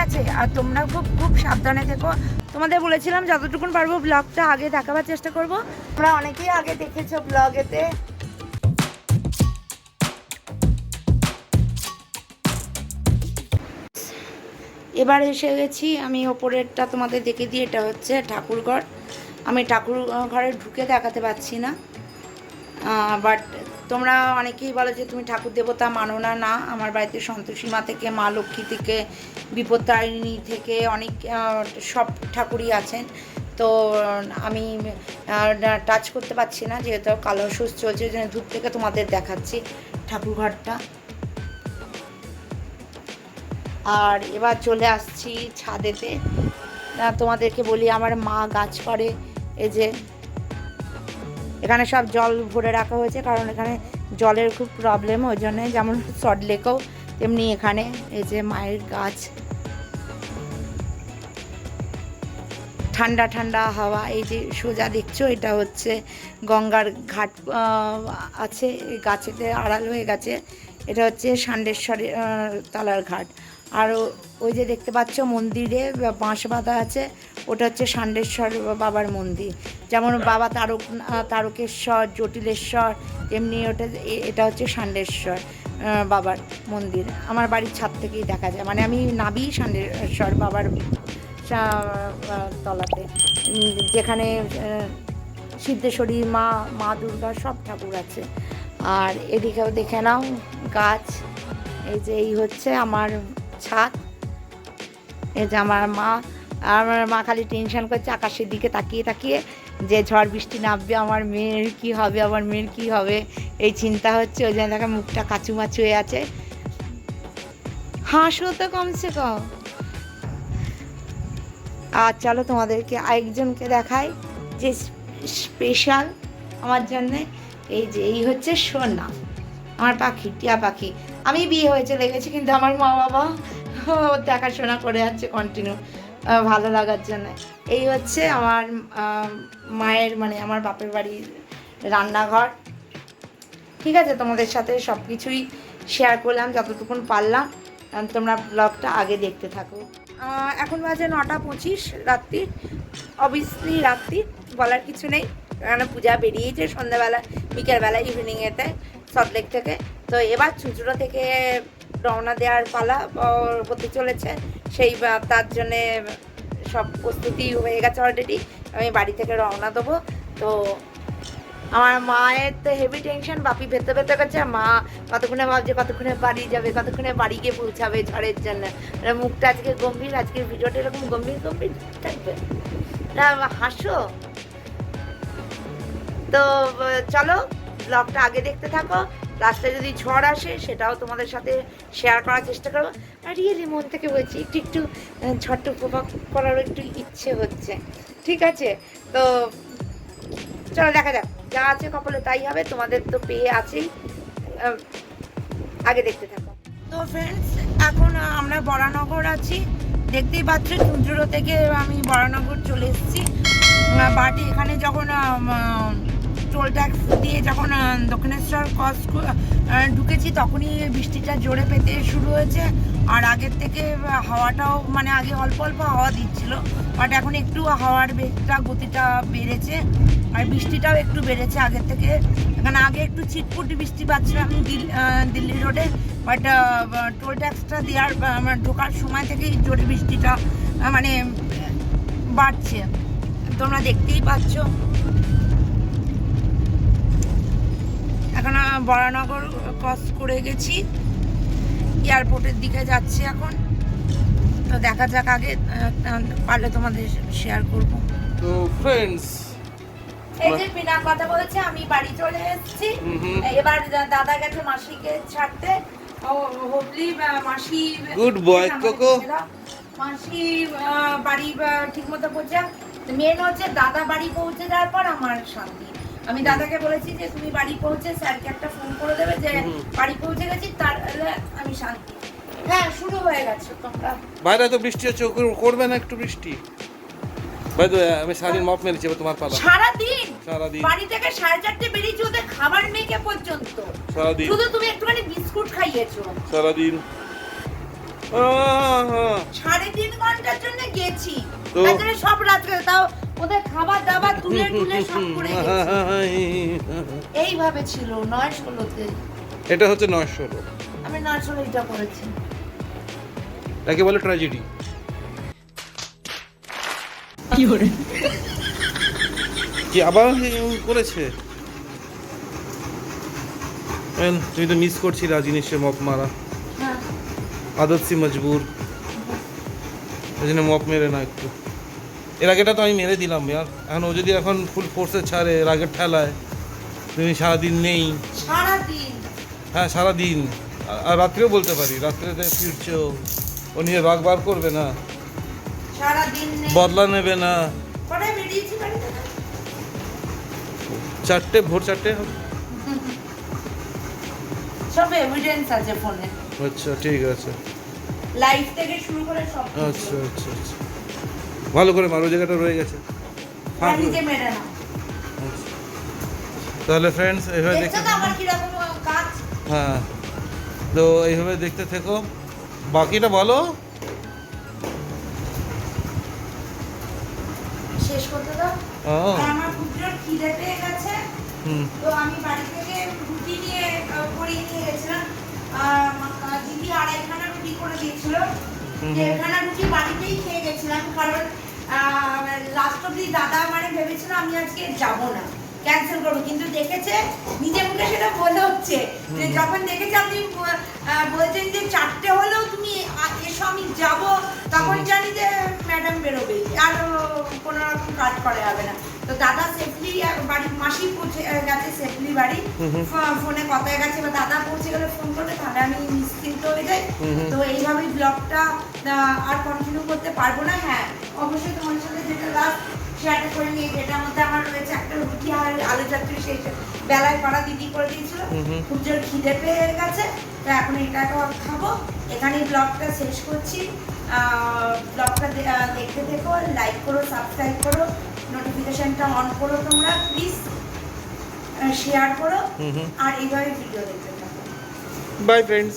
আছে? আর তোমরা খুব খুব সাবধানে থেকো। তোমাদের বলেছিলাম যতটুকুন পারবো ব্লগটা আগে দেখাবার চেষ্টা করব। তোমরা অনেকেই আগে দেখেছো ব্লগেতে। এবার এসে গেছি আমি ওপরেরটা তোমাদের দেখে দিই। এটা হচ্ছে ঠাকুরঘর। আমি ঠাকুর ঘরে ঢুকে দেখাতে পারছি না, বাট তোমরা অনেকেই বলো যে তুমি ঠাকুর দেবতা মানো না। না, আমার বাড়িতে সন্তোষী মা থেকে, মা লক্ষ্মী থেকে, বিপত্তারিণী থেকে অনেক সব ঠাকুরই আছেন। তো আমি টাচ করতে পারছি না যেহেতু কালো সুস চলছে, দূর থেকে তোমাদের দেখাচ্ছি ঠাকুরঘরটা। আর এবার চলে আসছি ছাদেতে। তোমাদেরকে বলি আমার মা গাছ করে। এই যে এখানে সব জল ভরে রাখা হয়েছে, কারণ এখানে জলের খুব প্রবলেম, ওই জন্যে যেমন সল্টলেকেও তেমনি এখানে এই যে মায়ের গাছ। ঠান্ডা ঠান্ডা হাওয়া। এই যে সোজা দেখছো এটা হচ্ছে গঙ্গার ঘাট আছে, গাছেতে আড়াল হয়ে গেছে। এটা হচ্ছে ষান্ডেশ্বরী তলার ঘাট। আর ওই যে দেখতে পাচ্ছ মন্দিরে বাঁশ বাঁধা আছে, ওটা হচ্ছে ষান্ডেশ্বর বাবার মন্দির। যেমন বাবা তারকেশ্বর, জটিলেশ্বর, তেমনি এটা হচ্ছে ষান্ডেশ্বর বাবার মন্দির। আমার বাড়ির ছাদ থেকেই দেখা যায়, মানে আমি নাবি ষান্ডেশ্বর বাবার তলাতে, যেখানে সিদ্ধেশ্বরী মা, মা দুর্গা সব ঠাকুর আছে। আর এদিকেও দেখে নাও গাছ। এই যে এই হচ্ছে আমার ছাদ। এই যে আমার মা খালি টেনশন করছে আকাশের দিকে তাকিয়ে তাকিয়ে, যে ঝড় বৃষ্টি নামবে, আমার মেয়ের কি হবে, আমার মেয়ের কি হবে, এই চিন্তা হচ্ছে। ওই জন্য দেখা মুখটা কাচুমাচু হয়ে আছে। হাসো তো কমসে কম। আর চলো তোমাদেরকে আরেকজনকে দেখাই যে স্পেশাল আমার জন্যে। এই হচ্ছে সোনা, আমার পাখি, টিয়া পাখি। আমি বিয়ে হয়েছে লেগেছি, কিন্তু আমার মা বাবা দেখাশোনা করে যাচ্ছে কন্টিনিউ, ভালো লাগার জন্য। এই হচ্ছে আমার মায়ের, মানে আমার বাপের বাড়ির রান্নাঘর। ঠিক আছে, তোমাদের সাথে সব কিছুই শেয়ার করলাম যতটুকুন পারলাম। তোমরা ব্লগটা আগে দেখতে থাকো। এখন বাজে 9:25 রাত্রির। অবভিয়াসলি রাত্রি, বলার কিছু নেই, কারণ পূজা বেরিয়েছে সন্ধ্যাবেলা, বিকেলবেলা, ইভিনিংয়েতে সল্টলেক থেকে। তো এবার চুঁচুড়ো থেকে রওনা দেওয়ার পালা হতে চলেছে। তার জন্যে সব প্রস্তুতি হয়ে গেছে অলরেডি। আমি বাড়ি থেকে রওনা দেবো। তো আমার মায়ের তো হেভি টেনশন, বাপি ভেতে ভেতে করছে, মা কতক্ষণে ভাবছে কতক্ষণে বাড়ি যাবে, কতক্ষণে বাড়ি গিয়ে পৌঁছাবে ঝড়ের জন্য। মুখটা আজকে গম্ভীর, আজকের ভিডিওটা এরকম গম্ভীর গম্ভীর থাকবে, হাসো। তো চলো ব্লগটা আগে দেখতে থাকো। রাস্তায় যদি ঝড় আসে সেটাও তোমাদের সাথে শেয়ার করার চেষ্টা করবো। আর রিয়েলি মন থেকে বলছি একটু ঝড়টা উপভোগ করারও একটু ইচ্ছে হচ্ছে। ঠিক আছে, তো চলো দেখা যাক, যা আছে কপালে তাই হবে। তোমাদের তো পেয়ে আছেই, আগে দেখতে থাকো। তো ফ্রেন্ডস, এখন আমরা বরানগর আছি। দেখতেই পাচ্ছ চুঁচুড়ো থেকে আমি বরানগর চলে এসেছি। বাট এখানে যখন টোল ট্যাক্স দিয়ে যখন দক্ষিণেশ্বর ঢুকেছি, তখনই বৃষ্টিটা জোরে পেতে শুরু হয়েছে। আর আগের থেকে হাওয়াটাও, মানে আগে অল্প অল্প হাওয়া দিচ্ছিল, বাট এখন একটু হাওয়ার বেগটা, গতিটা বেড়েছে। আর বৃষ্টিটাও একটু বেড়েছে আগের থেকে। এখানে আগে একটু ছিটপুটি বৃষ্টি পাচ্ছিলাম দিল্লি রোডে, বাট টোল ট্যাক্সটা দেওয়ার ঢোকার সময় থেকেই জোরে বৃষ্টিটা মানে বাড়ছে, তোমরা দেখতেই পাচ্ছ। এখন বরানগর ক্রস করে গেছি, এয়ারপোর্টের দিকে যাচ্ছি এখন। তো দেখা যাক, আগে পারলে তোমাদের শেয়ার করব। তো ফ্রেন্ডস, এই যে বিনা কথা বলেছে, আমি বাড়ি চলে এসেছি। এবার দাদা গেছে মাসিকে ছাড়তে। হোপলি মাসি, গুড বয় কোকো, মাসি বাড়ি ঠিক মতো পৌঁছে। মেন হচ্ছে দাদা বাড়ি পৌঁছে যাওয়ার পর আমার শান্তি। আমি দাদাকে বলেছি যে তুমি বাড়ি পৌঁছে স্যারকে একটা ফোন করে দেবে যে বাড়ি পৌঁছে গেছি, তাহলে আমি শান্তি। হ্যাঁ, শুরু হয়ে গেছে। তোমরা বাইরে তো বৃষ্টি হচ্ছে, করবে না একটু বৃষ্টি? ভাই তো আমি সারাদিন মপ মেরেছি, তোমার পালা সারাদিন সারাদিন বাড়ি থেকে 4:30 বেরিয়েছি, ওদের খাবার মেখে পর্যন্ত সারাদিন, শুধু তুমি একটুখানি বিস্কুট খাইয়েছো সারাদিন। 3:30 করেছি তো- তার জন্য সব রাত্রে তাও ওদের খাবার দাবার তুলে তুলে সব করে গেছি। এইভাবে ছিল 9-16-তে এটা হচ্ছে 9-16, আমি 9-16 এটা করেছি। একে বলে ট্র্যাজেডি। কি আবার করেছে? তুমি তো মিস করছি রাজিনীশে মপ মারা, হ্যাঁ আদত সি মজবুর, ওই জন্য মপ মেরে না একটু। এর আগেটা তো আমি মেরে দিলাম ইয়ার, এখন ও যদি এখন ফুল ফোর্সে ছাড়ে রাগের ঠেলায়, তুমি সারাদিন নেই। সারাদিন হ্যাঁ সারাদিন, আর রাত্রেও বলতে পারি, রাত্রেতে ফিরছো, ও নিয়ে রাগ বার করবে না, সারাদিন নেই। বদলা নেবে না। কটায় বেরিয়েছি বাড়ি থেকে? 4টে, ভোর 4টে হবে। সব এভিডেন্স আছে ফোনে, আচ্ছা ঠিক আছে, লাইভ থেকে শুরু করে সব কিছু। আচ্ছা আচ্ছা আচ্ছা, ভালো করে মারো, জায়গাটা রয়ে গেছে। আর নিজে মেরে নাও। আচ্ছা। তাহলে ফ্রেন্ডস এইভাবে দেখছো দেখতে তো আমার কিরকম কাজ? হ্যাঁ, তো এইভাবে দেখতে থেকো, বাকিটা বলো। শেষ করতে দাও। ও, আর আমার খুব জোর খিদে পেয়ে গেছে, হুম তো আমি বাড়ি থেকে রুটি নিয়ে করিয়ে নিয়ে গেছিলাম। দিদি 2.5খানা রুটি করে দিয়েছিল, হুম। 1.5খানা রুটি বাড়িতেই খেয়ে গেছিলাম, কারণ লাস্ট অব্দি দাদা মানে ভেবেছিল আমি আজকে যাব না, ক্যান্সেল করবো, কিন্তু দেখেছে নিজে মুখে সেটা বলে হচ্ছে যে যখন দেখেছে আপনি বলছেন যে 4টে হলেও তুমি এসো আমি যাব, তখন জানি যে ম্যাডাম বেরোবে আর কোনো রকম কাজ করা যাবে না। তো দাদা সেফলি বাড়ি, মাসি পৌঁছে গেছে সেফলি বাড়ি, ফোনে কথায় গেছে, বা দাদা পৌঁছে গেলে ফোন করবে, তাহলে আমি নিশ্চিন্ত হয়ে যাই। তো এইভাবেই ব্লগটা আর কন্টিনিউ করতে পারবো না। হ্যাঁ অবশ্যই তোমার সাথে যেটা লাস্ট শেয়ারটা করে নিয়ে, যেটার মধ্যে আমার রয়েছে একটা রুটি আর আলু চচ্চড়ি, সেই বেলায় পাড়া দিদি করে দিয়েছিল, খুব জোর খিদে পেয়ে গেছে, তো এখন এটা খাবো। এখানেই ব্লগটা শেষ করছি। ব্লগটা দেখতে থেকো, লাইক করো, সাবস্ক্রাইব করো, নোটিফিকেশনটা অন করো তোমরা প্লিজ, শেয়ার করো, আর এইভাবে ভিডিও দেখতে থাকো। By friends.